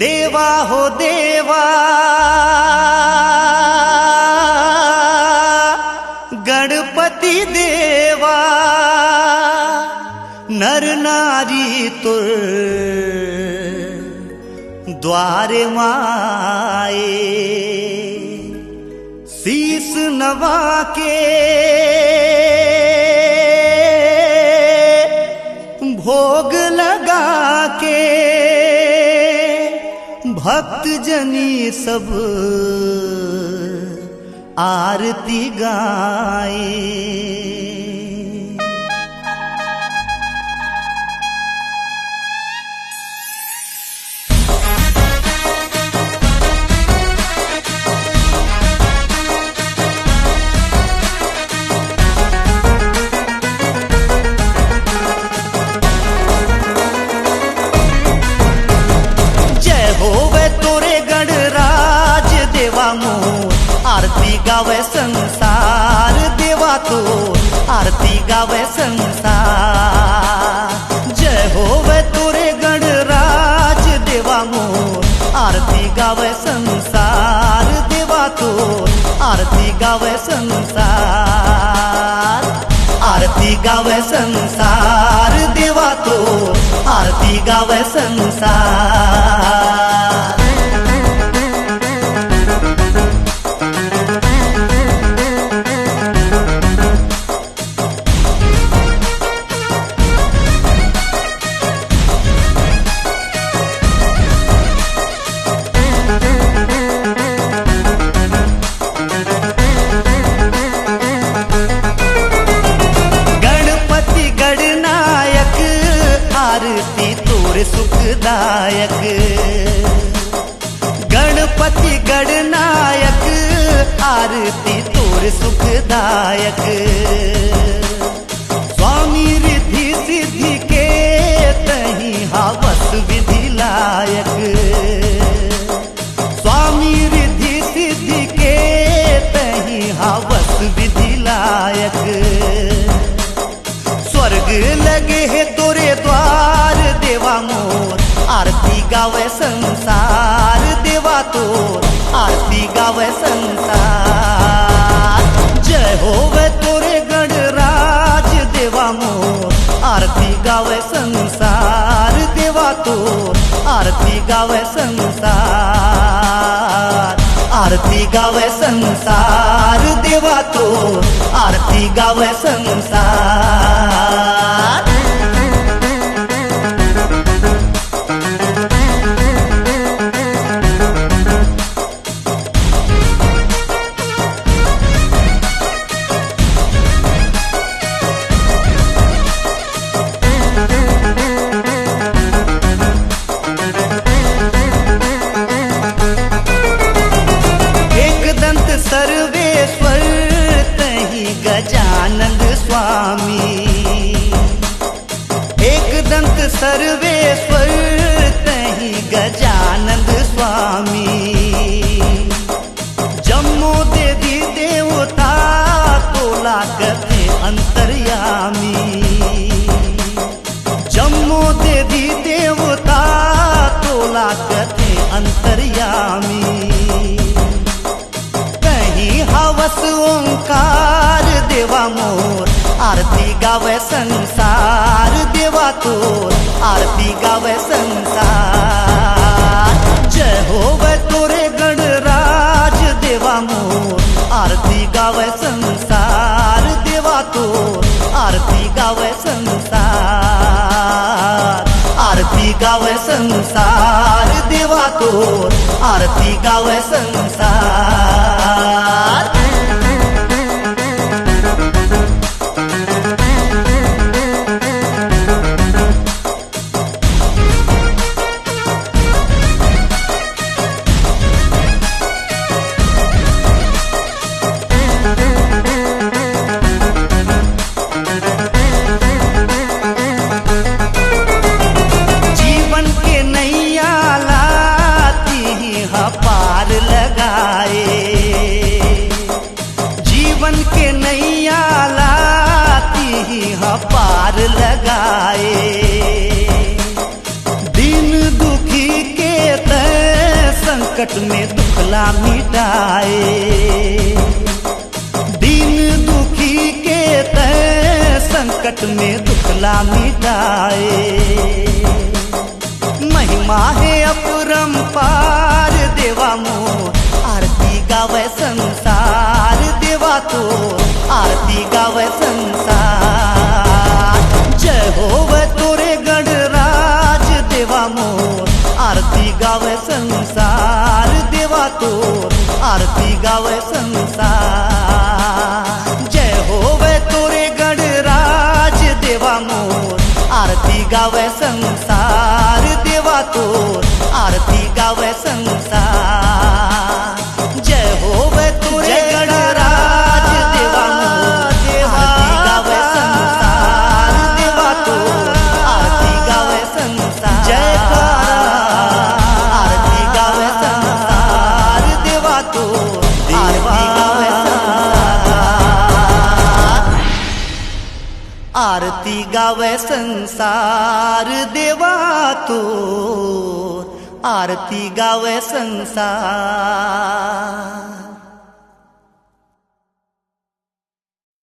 देवा हो देवा गणपति देवा नर नारी तुर द्वारे माए शीस नवा के भोग लगा के भक्त जनी सब आरती गाए। होवे तोरे गणराज देवा मोर आरती गावे संसार देवा तो आरती गावे संसार। जय होवे तोरे गणराज देवा मोर आरती गावे संसार देवा तो आरती गावे संसार। आरती गावे संसार देवा तो आरती गावे संसार। आरती तोरे सुखदायक गणपति गणनायक आरती तोरे सुखदायक। स्वामी रिद्धि सिद्धि के तही हवस विधि लायक। स्वामी रिद्धि सिद्धि के तही हवस विधि लायक। स्वर्ग लगे है तोरे द्वार देवा मोर आरती गावे संसार देवा तोर आरती गावे संसार। जय होवे तोरे गणराज देवा मोर आरती गावे संसार देवा तोर आरती गावे संसार। आरती गावे संसार देवा तोर आरती गावे संसार। सर्वेश्वर तही गजानंद स्वामी। एक दंत सर्वेश्वर तही गजानंद स्वामी। जम्मो देवी देवता तोला कथे अंतर्यामी। जम्मो देवी देवता तोला कथे अंतर्यामी। हवस ओंकार देवा मोर आरती गावे संसार देवा तोर आरती गावे संसार। जय होवे तोरे गणराज देवा मोर आरती गावे संसार देवा तोर आरती गावे संसार। आरती गावे संसार देवा तोर आरती गावे संसार। पार लगाए संकट में दुखला मिटाए। दीन दुखी के तय संकट में दुखला मिटाए। महिमा है अपरंपार देवा मोर, आरती गावे संसार देवा तो, आरती गावे संसार। जय होवे तोरे गणराज देवा मोर, आरती गावे संसार देवा तो, आरती गावे संसार। जय होवे तोरे गणराज देवा मोर, आरती गावे संसार देवा तो, आरती गावे संसार। जय होवे तोरे गणराज देवा मोर, आरती गावे संसार देवा तो, आरती गावे संसार। जयकारा आरती गावे संसार देवा तो, आरती गावे संसार। आरती गावे संसार देवा तो, आरती गावे संसार।